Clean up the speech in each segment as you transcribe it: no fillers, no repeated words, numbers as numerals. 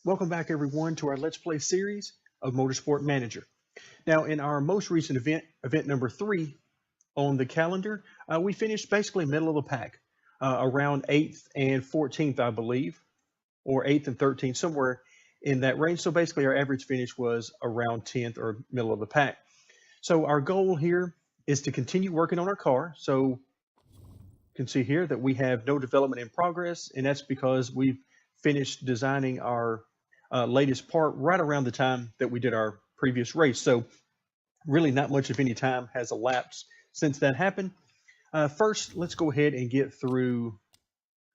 Welcome back everyone to our Let's Play series of Motorsport Manager. Now in our most recent event number 3 on the calendar, we finished basically middle of the pack, around 8th and 14th I believe, or 8th and 13th, somewhere in that range. So basically our average finish was around 10th or middle of the pack. So our goal here is to continue working on our car. So you can see here that we have no development in progress, and that's because we've finished designing our latest part right around the time that we did our previous race. So really not much of any time has elapsed since that happened. First, let's go ahead and get through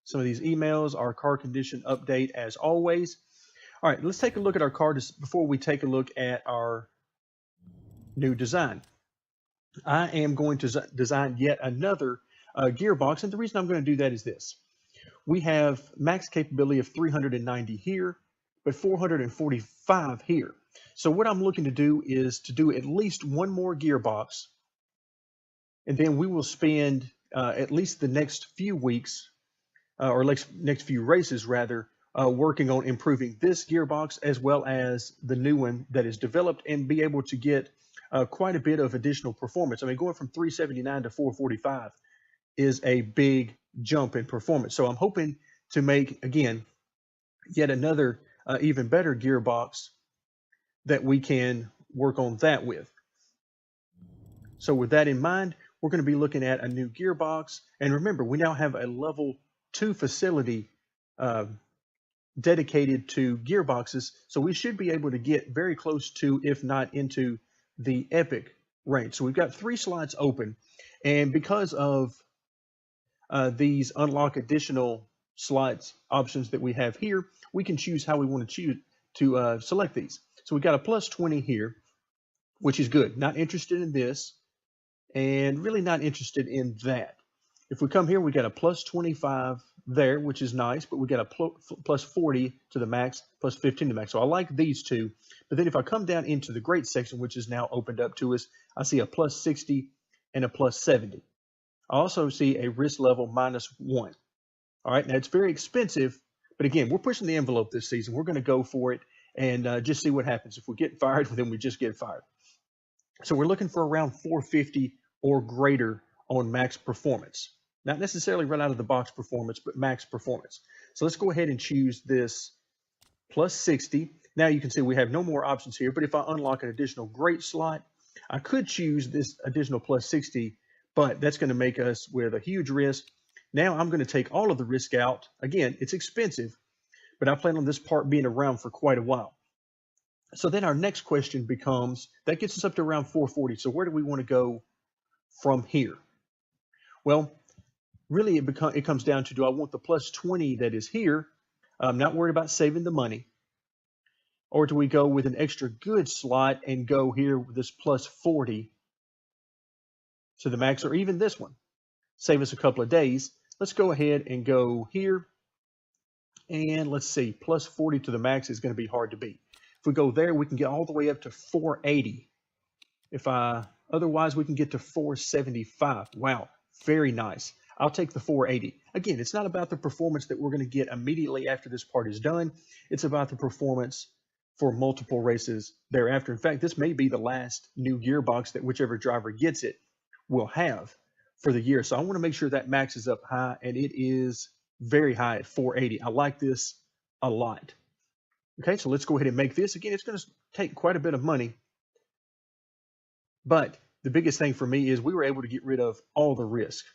some of these emails, our car condition update as always. All right, let's take a look at our car before we take a look at our new design. I am going to design yet another gearbox, and the reason I'm going to do that is this. We have max capability of 390 here, but 445 here. So what I'm looking to do is to do at least one more gearbox, and then we will spend at least the next few weeks, or next few races rather, working on improving this gearbox as well as the new one that is developed, and be able to get quite a bit of additional performance. I mean, going from 379 to 445 is a big jump in performance. So I'm hoping to make, again, yet another even better gearbox that we can work on that with. So with that in mind, we're going to be looking at a new gearbox. And remember, we now have a level 2 facility dedicated to gearboxes. So we should be able to get very close to, if not into the epic range. So we've got 3 slots open. And because of these unlock additional slots options that we have here, we can choose how we want to choose to select these. So we've got a plus 20 here, which is good. Not interested in this, and really not interested in that. If we come here, we got a plus 25 there, which is nice, but we got a plus 40 to the max, plus 15 to the max. So I like these two. But then if I come down into the great section, which is now opened up to us, I see a plus 60 and a plus 70. I also see a risk level -1. All right, now it's very expensive, but again, we're pushing the envelope this season. We're going to go for it and just see what happens. If we get fired, then we just get fired. So we're looking for around 450 or greater on max performance. Not necessarily right out of the box performance, but max performance. So let's go ahead and choose this plus 60. Now you can see we have no more options here, but if I unlock an additional great slot, I could choose this additional plus 60, but that's going to make us with a huge risk. Now I'm going to take all of the risk out. Again, it's expensive, but I plan on this part being around for quite a while. So then our next question becomes, that gets us up to around 440. So where do we want to go from here? Well, really it comes down to, do I want the plus 20 that is here? I'm not worried about saving the money. Or do we go with an extra good slot and go here with this plus 40 to the max, or even this one? Save us a couple of days. Let's go ahead and go here. And let's see, plus 40 to the max is going to be hard to beat. If we go there, we can get all the way up to 480. Otherwise, we can get to 475. Wow, very nice. I'll take the 480. Again, it's not about the performance that we're going to get immediately after this part is done. It's about the performance for multiple races thereafter. In fact, this may be the last new gearbox that whichever driver gets it will have for the year. So I want to make sure that maxes up high, and it is very high at 480. I like this a lot. Okay, so let's go ahead and make this. Again, it's going to take quite a bit of money, but the biggest thing for me is we were able to get rid of all the risk.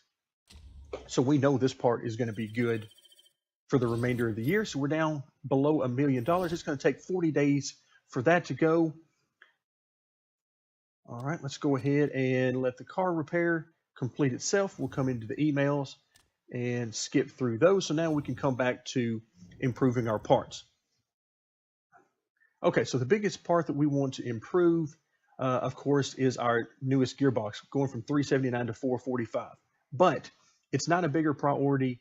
So we know this part is going to be good for the remainder of the year. So we're down below $1 million. It's going to take 40 days for that to go. All right, let's go ahead and let the car repair complete itself. We'll come into the emails and skip through those. So now we can come back to improving our parts. Okay, so the biggest part that we want to improve, of course, is our newest gearbox, going from 379 to 445. But it's not a bigger priority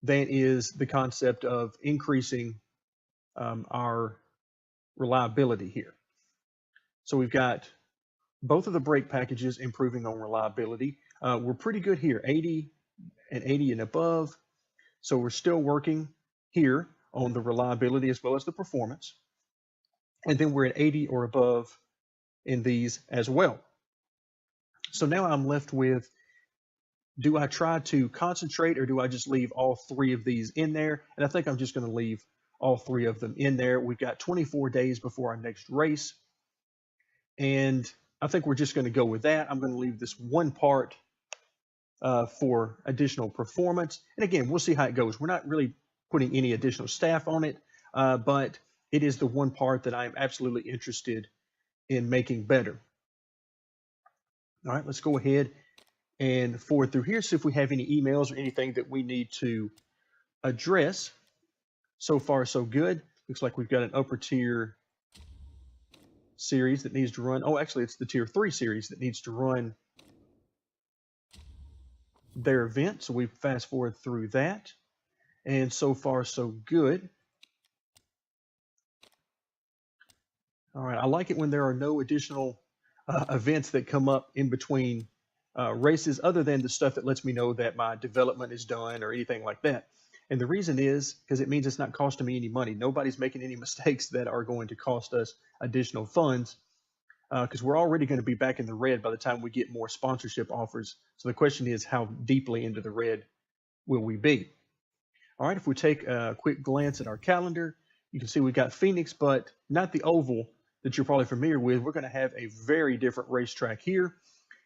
than is the concept of increasing our reliability here. So we've got both of the brake packages improving on reliability. We're pretty good here, 80 and 80 and above. So we're still working here on the reliability as well as the performance. And then we're at 80 or above in these as well. So now I'm left with, do I try to concentrate or do I just leave all three of these in there? And I think I'm just going to leave all three of them in there. We've got 24 days before our next race. And I think we're just going to go with that. I'm going to leave this one part for additional performance. And again, we'll see how it goes. We're not really putting any additional staff on it, but it is the one part that I'm absolutely interested in making better. All right, let's go ahead and forward through here, see if we have any emails or anything that we need to address. So far, so good. Looks like we've got an upper tier series that needs to run. Oh, actually, it's the tier 3 series that needs to run their event. So we fast forward through that. And so far, so good. All right, I like it when there are no additional events that come up in between races other than the stuff that lets me know that my development is done or anything like that. And the reason is because it means it's not costing me any money. Nobody's making any mistakes that are going to cost us additional funds because we're already going to be back in the red by the time we get more sponsorship offers. So the question is, how deeply into the red will we be? All right, if we take a quick glance at our calendar, you can see we've got Phoenix, but not the oval that you're probably familiar with. We're going to have a very different racetrack here.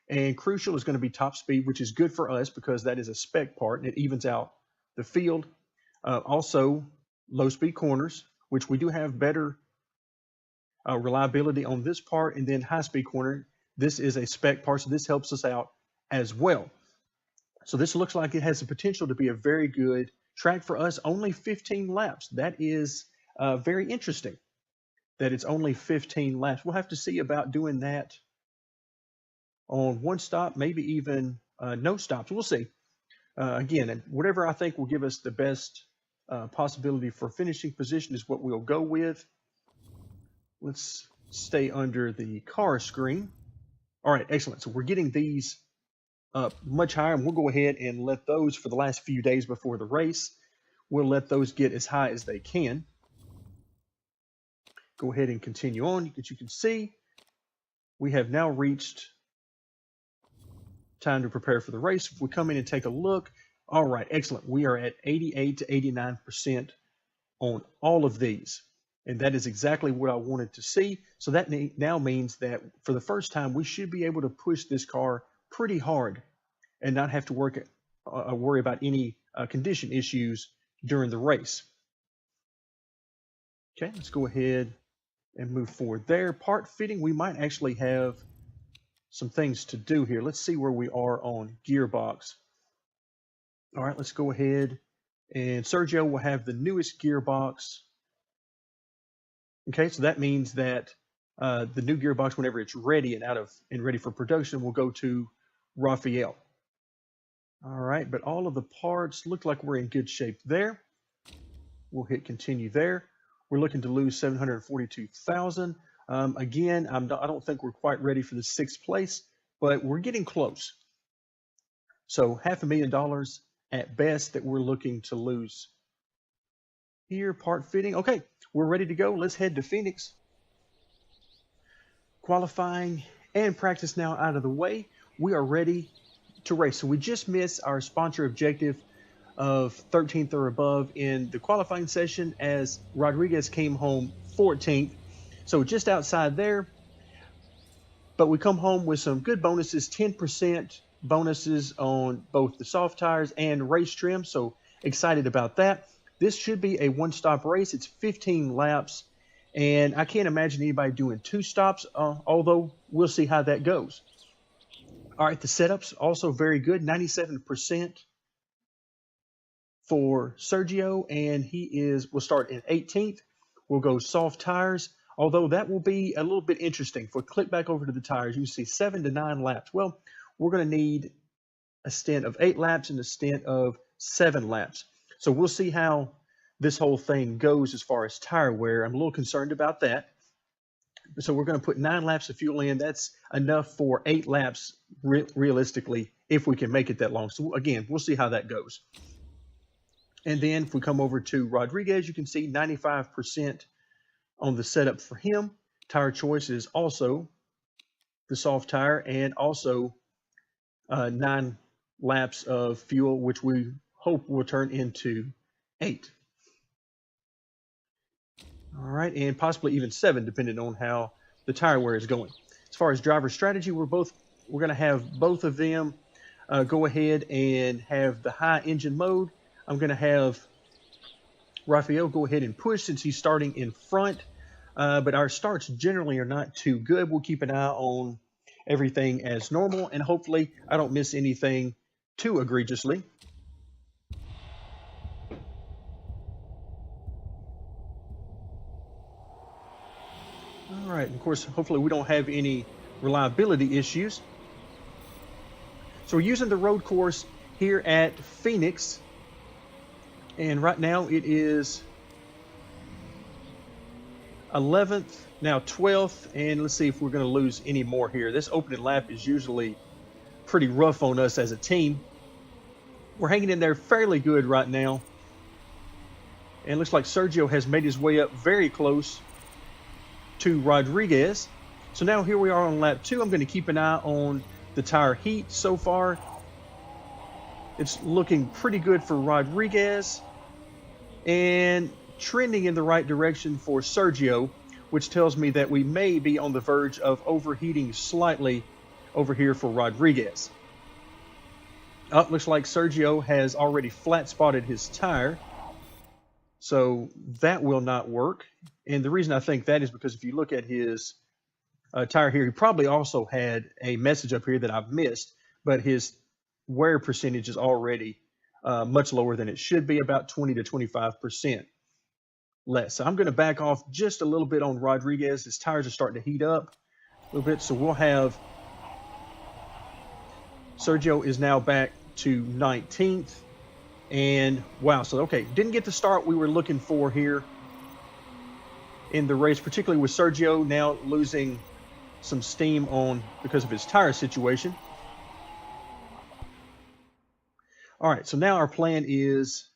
And crucial is going to be top speed, which is good for us because that is a spec part and it evens out the field. Also, low speed corners, which we do have better reliability on this part. And then high speed corner, this is a spec part, so this helps us out as well. So this looks like it has the potential to be a very good track for us. Only 15 laps. That is very interesting that it's only 15 laps. We'll have to see about doing that on one stop, maybe even no stops. We'll see. Again, whatever I think will give us the best possibility for finishing position is what we'll go with. Let's stay under the car screen. All right, excellent. So we're getting these up much higher, and we'll go ahead and let those for the last few days before the race. We'll let those get as high as they can. Go ahead and continue on. As you can see, we have now reached time to prepare for the race. If we come in and take a look, all right, excellent. We are at 88 to 89% on all of these. And that is exactly what I wanted to see. So that now means that for the first time, we should be able to push this car pretty hard and not have to worry about any condition issues during the race. Okay, let's go ahead and move forward there. Part fitting, we might actually have some things to do here. Let's see where we are on gearbox. All right, let's go ahead, and Sergio will have the newest gearbox. Okay, so that means that the new gearbox, whenever it's ready and ready for production, will go to Raphael. All right, but all of the parts look like we're in good shape there. We'll hit continue there. We're looking to lose 742,000. Again, I don't think we're quite ready for the 6th place, but we're getting close. So $500,000 at best that we're looking to lose. Here, part fitting. Okay, we're ready to go. Let's head to Phoenix. Qualifying and practice now out of the way. We are ready to race. So we just missed our sponsor objective of 13th or above in the qualifying session as Rodriguez came home 14th. So just outside there, but we come home with some good bonuses, 10% bonuses on both the soft tires and race trim. So excited about that. This should be a one-stop race. It's 15 laps, and I can't imagine anybody doing 2 stops, although we'll see how that goes. All right, the setup's also very good, 97% for Sergio, and will start in 18th. We'll go soft tires, although that will be a little bit interesting. If we click back over to the tires, you see 7 to 9 laps. Well, we're going to need a stint of 8 laps and a stint of 7 laps. So we'll see how this whole thing goes as far as tire wear. I'm a little concerned about that. So we're going to put 9 laps of fuel in. That's enough for 8 laps realistically, if we can make it that long. So again, we'll see how that goes. And then if we come over to Rodriguez, you can see 95% on the setup for him. Tire choice is also the soft tire, and also 9 laps of fuel, which we hope will turn into 8. All right, and possibly even 7, depending on how the tire wear is going. As far as driver strategy, we're going to have both of them go ahead and have the high engine mode. I'm going to have Rafael go ahead and push since he's starting in front, but our starts generally are not too good. We'll keep an eye on everything as normal, and hopefully I don't miss anything too egregiously. All right, of course, hopefully we don't have any reliability issues. So we're using the road course here at Phoenix, and right now it is 11th, now 12th, and let's see if we're going to lose any more here. This opening lap is usually pretty rough on us as a team. We're hanging in there fairly good right now, and it looks like Sergio has made his way up very close to Rodriguez. So now here we are on lap 2. I'm going to keep an eye on the tire heat. So far it's looking pretty good for Rodriguez and trending in the right direction for Sergio, which tells me that we may be on the verge of overheating slightly over here for Rodriguez. Looks like Sergio has already flat spotted his tire, so that will not work. And the reason I think that is because if you look at his tire here, he probably also had a message up here that I've missed, but his wear percentage is already much lower than it should be, about 20 to 25% less. So I'm going to back off just a little bit on Rodriguez. His tires are starting to heat up a little bit, so we'll have Sergio is now back to 19th. And wow, so okay, didn't get the start we were looking for here in the race, particularly with Sergio now losing some steam on because of his tire situation. All right, so now our plan is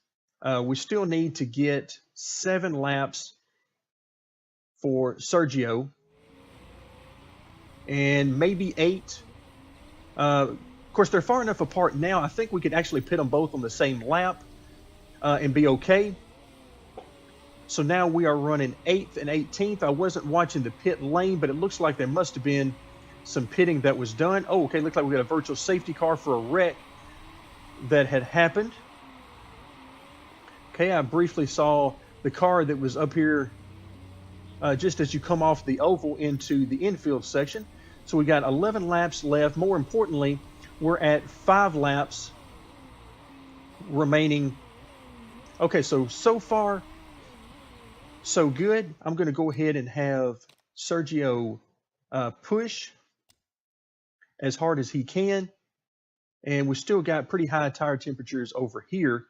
we still need to get 7 laps for Sergio and maybe 8. Of course, they're far enough apart now. I think we could actually pit them both on the same lap and be okay. So now we are running 8th and 18th. I wasn't watching the pit lane, but it looks like there must have been some pitting that was done. Oh, okay, looks like we got a virtual safety car for a wreck that had happened. Okay, I briefly saw the car that was up here just as you come off the oval into the infield section. So we got 11 laps left. More importantly, we're at 5 laps remaining. Okay, so far, so good. I'm going to go ahead and have Sergio push as hard as he can. And we still got pretty high tire temperatures over here.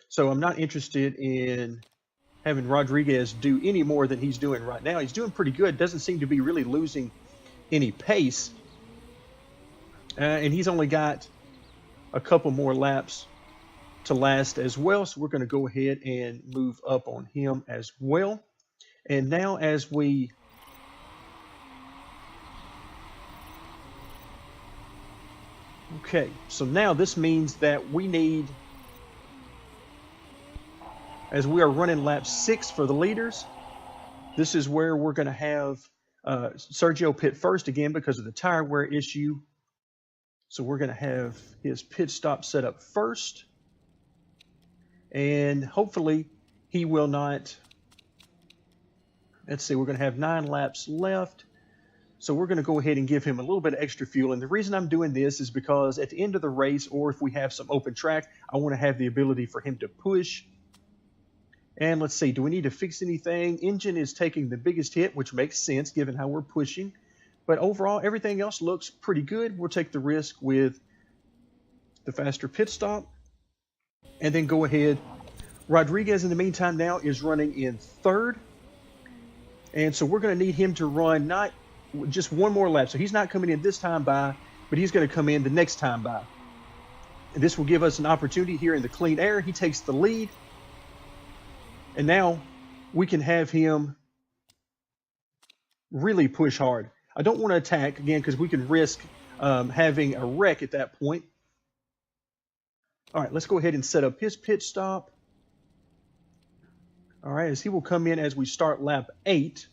So I'm not interested in having Rodriguez do any more than he's doing right now. He's doing pretty good. Doesn't seem to be really losing any pace. And he's only got a couple more laps to last as well. So we're going to go ahead and move up on him as well. And now as we okay, so now this means that we need, as we are running lap 6 for the leaders, this is where we're going to have Sergio pit first again because of the tire wear issue. So we're going to have his pit stop set up first. And hopefully he will not, let's see, we're going to have 9 laps left. So we're going to go ahead and give him a little bit of extra fuel. And the reason I'm doing this is because at the end of the race, or if we have some open track, I want to have the ability for him to push. And let's see, do we need to fix anything? Engine is taking the biggest hit, which makes sense given how we're pushing. But overall, everything else looks pretty good. We'll take the risk with the faster pit stop and then go ahead. Rodriguez, in the meantime, now is running in 3rd. And so we're going to need him to run not just one more lap. So he's not coming in this time by, but he's going to come in the next time by. And this will give us an opportunity here in the clean air. He takes the lead. And now we can have him really push hard. I don't want to attack again because we can risk having a wreck at that point. All right, let's go ahead and set up his pit stop. All right, as he will come in as we start lap 8.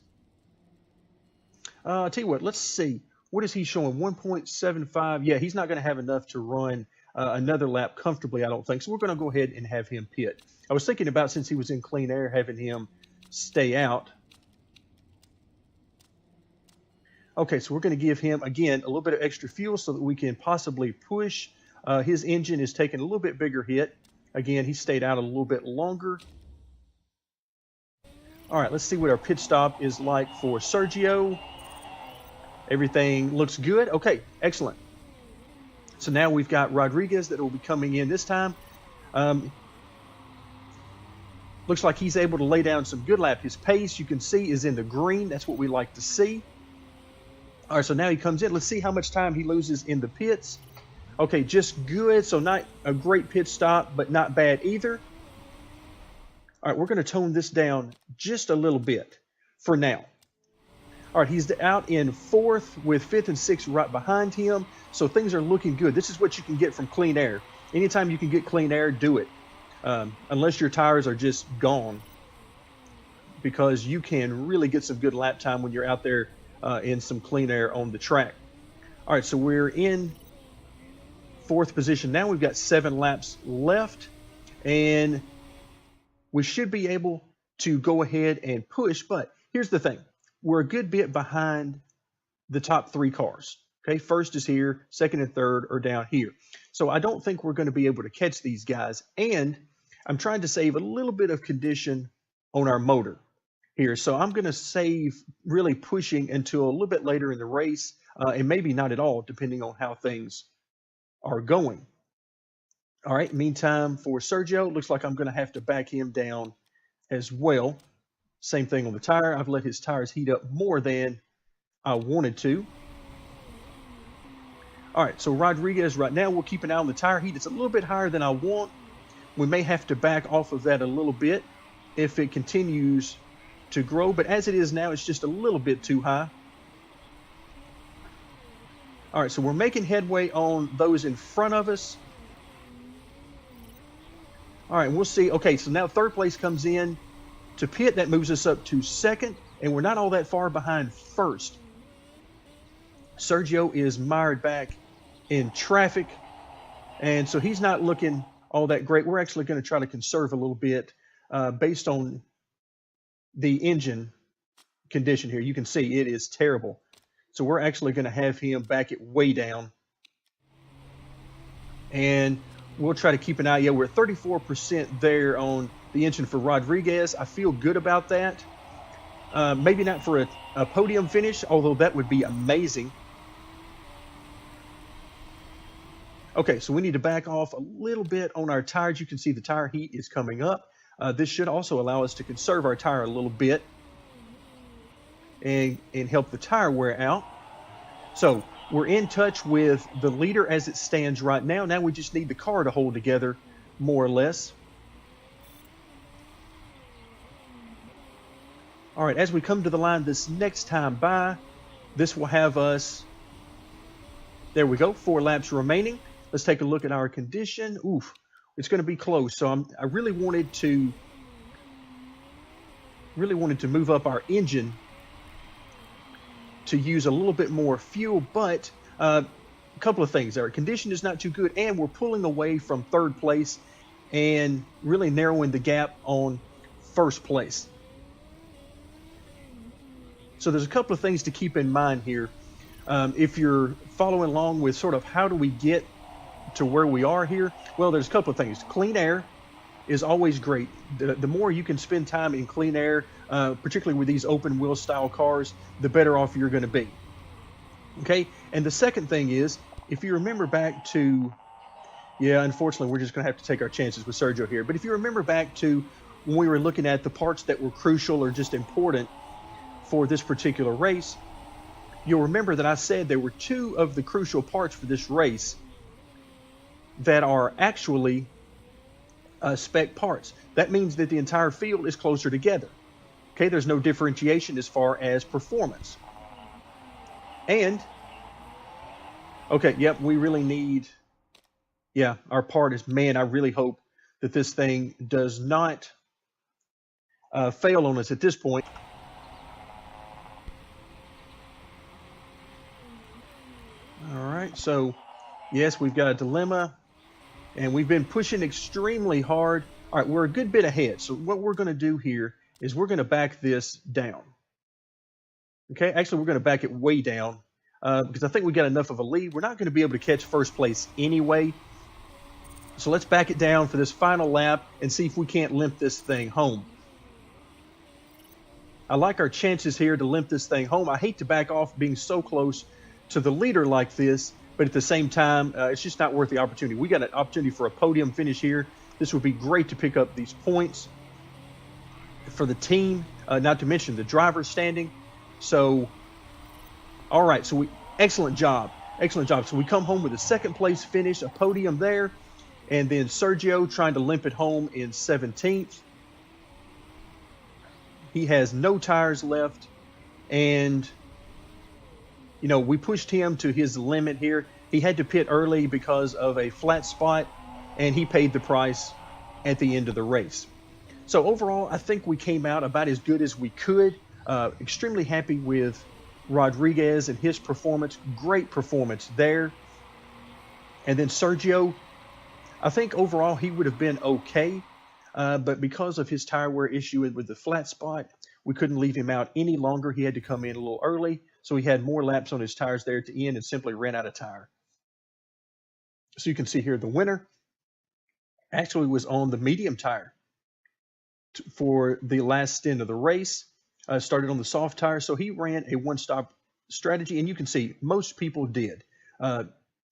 I'll tell you what, let's see. What is he showing? 1.75. Yeah, he's not going to have enough to run another lap comfortably, I don't think. So we're going to go ahead and have him pit. I was thinking about, since he was in clean air, having him stay out. Okay, so we're going to give him, again, a little bit of extra fuel so that we can possibly push. His engine is taking a little bit bigger hit. Again, he stayed out a little bit longer. All right, let's see what our pit stop is like for Sergio. Everything looks good. Okay, excellent. So now we've got Rodriguez that will be coming in this time. Looks like he's able to lay down some good lap. His pace, you can see, is in the green. That's what we like to see. All right, so now he comes in. Let's see how much time he loses in the pits. Okay, just good. So not a great pit stop, but not bad either. All right, we're going to tone this down just a little bit for now. All right, he's out in 4th with 5th and 6th right behind him. So things are looking good. This is what you can get from clean air. Anytime you can get clean air, do it. Unless your tires are just gone. Because you can really get some good lap time when you're out there in some clean air on the track. All right, so we're in 4th position. Now we've got 7 laps left. And we should be able to go ahead and push. But here's the thing. We're a good bit behind the top 3 cars. Okay, 1st is here, 2nd and 3rd are down here. So I don't think we're going to be able to catch these guys. And I'm trying to save a little bit of condition on our motor here. So I'm going to save really pushing until a little bit later in the race, and maybe not at all, depending on how things are going. All right, meantime, for Sergio, looks like I'm going to have to back him down as well. Same thing on the tire. I've let his tires heat up more than I wanted to. All right, so Rodriguez right now, we'll keep an eye on the tire heat. It's a little bit higher than I want. We may have to back off of that a little bit if it continues to grow. But as it is now, it's just a little bit too high. All right, so we're making headway on those in front of us. All right, we'll see. Okay, so now 3rd place comes in to pit. That moves us up to 2nd, and we're not all that far behind 1st. Sergio is mired back in traffic, and so he's not looking all that great. We're actually going to try to conserve a little bit based on the engine condition here. You can see it is terrible. So we're actually going to have him back it way down. And we'll try to keep an eye. Yeah, we're at 34% there on the engine for Rodriguez. I feel good about that. Maybe not for a podium finish, although that would be amazing. Okay, so we need to back off a little bit on our tires. You can see the tire heat is coming up. This should also allow us to conserve our tire a little bit and help the tire wear out. So we're in touch with the leader as it stands right now. Now we just need the car to hold together, more or less. All right, as we come to the line this next time by, this will have us, there we go, 4 laps remaining. Let's take a look at our condition. Oof, it's going to be close. So I really wanted to move up our engine to use a little bit more fuel, but a couple of things. Our condition is not too good, and we're pulling away from 3rd place and really narrowing the gap on 1st place. So there's a couple of things to keep in mind here. If you're following along with sort of how do we get to where we are here, well, there's a couple of things. Clean air is always great. The more you can spend time in clean air, particularly with these open wheel style cars, the better off you're going to be. Okay, and the second thing is, if you remember back to, yeah, unfortunately, we're just going to have to take our chances with Sergio here. But if you remember back to when we were looking at the parts that were crucial or just important for this particular race, you'll remember that I said there were 2 of the crucial parts for this race that are actually spec parts. That means that the entire field is closer together. Okay, there's no differentiation as far as performance. And, okay, yep, we really need, yeah, our part is, man, I really hope that this thing does not fail on us at this point. All right, so yes, we've got a dilemma, and we've been pushing extremely hard. All right, we're a good bit ahead. So what we're going to do here is we're going to back this down. Okay, actually, we're going to back it way down because I think we got enough of a lead. We're not going to be able to catch first place anyway. So let's back it down for this final lap and see if we can't limp this thing home. I like our chances here to limp this thing home. I hate to back off being so close to the leader like this, but at the same time, it's just not worth the opportunity. We got an opportunity for a podium finish here. This would be great to pick up these points for the team, not to mention the driver's standing. So, all right, so excellent job. Excellent job. So we come home with a second place finish, a podium there, and then Sergio trying to limp it home in 17th. He has no tires left, and you know, we pushed him to his limit here. He had to pit early because of a flat spot, and he paid the price at the end of the race. So overall, I think we came out about as good as we could. Extremely happy with Rodriguez and his performance. Great performance there. And then Sergio, I think overall he would have been okay, but because of his tire wear issue with the flat spot, we couldn't leave him out any longer. He had to come in a little early, so he had more laps on his tires there at the end and simply ran out of tire. So you can see here the winner actually was on the medium tire for the last stint of the race. Started on the soft tire, so he ran a one-stop strategy, and you can see most people did. A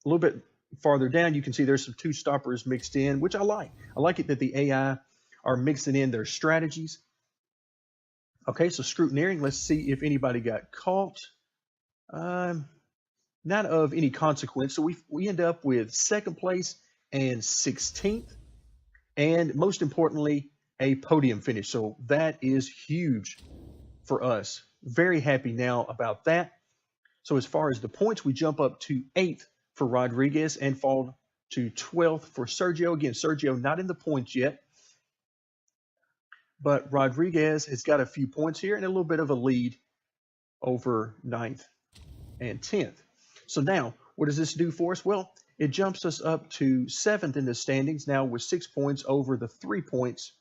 little bit farther down, you can see there's some two-stoppers mixed in, which I like. I like it that the AI are mixing in their strategies. Okay, so scrutineering. Let's see if anybody got caught. Not of any consequence. So we end up with second place and 16th, and most importantly, a podium finish. So that is huge for us. Very happy now about that. So as far as the points, we jump up to 8th for Rodriguez and fall to 12th for Sergio. Again, Sergio not in the points yet, but Rodriguez has got a few points here and a little bit of a lead over 9th and 10th. So now, what does this do for us? Well, it jumps us up to 7th in the standings now with 6 points over the 3 points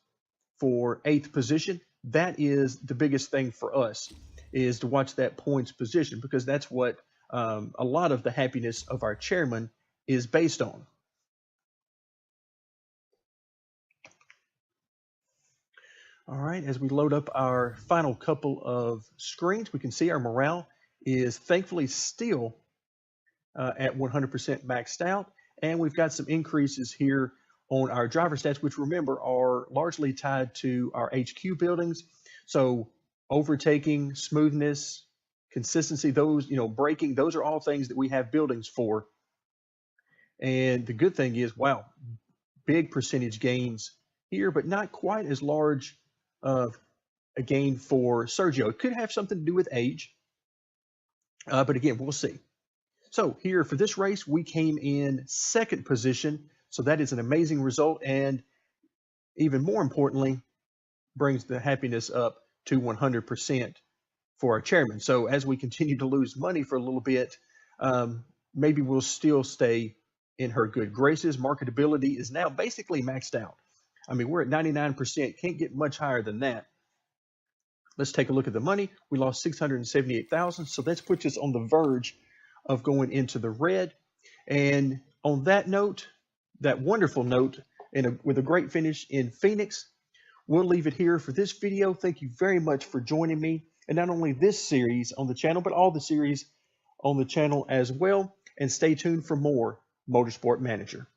for 8th position. That is the biggest thing for us, is to watch that points position, because that's what a lot of the happiness of our chairman is based on. All right, as we load up our final couple of screens, we can see our morale is thankfully still at 100% maxed out, and we've got some increases here on our driver stats, which remember are largely tied to our HQ buildings. So overtaking, smoothness, consistency, those, braking, those are all things that we have buildings for. And the good thing is, wow, big percentage gains here, but not quite as large of a gain for Sergio. It could have something to do with age, but again, we'll see. So here for this race, we came in 2nd position. So that is an amazing result, and even more importantly, brings the happiness up to 100% for our chairman. So as we continue to lose money for a little bit, maybe we'll still stay in her good graces. Marketability is now basically maxed out. I mean, we're at 99%, can't get much higher than that. Let's take a look at the money. We lost $678,000, so that puts us on the verge of going into the red. And on that note, that wonderful note, and with a great finish in Phoenix, we'll leave it here for this video. Thank you very much for joining me, and not only this series on the channel, but all the series on the channel as well. And stay tuned for more Motorsport Manager.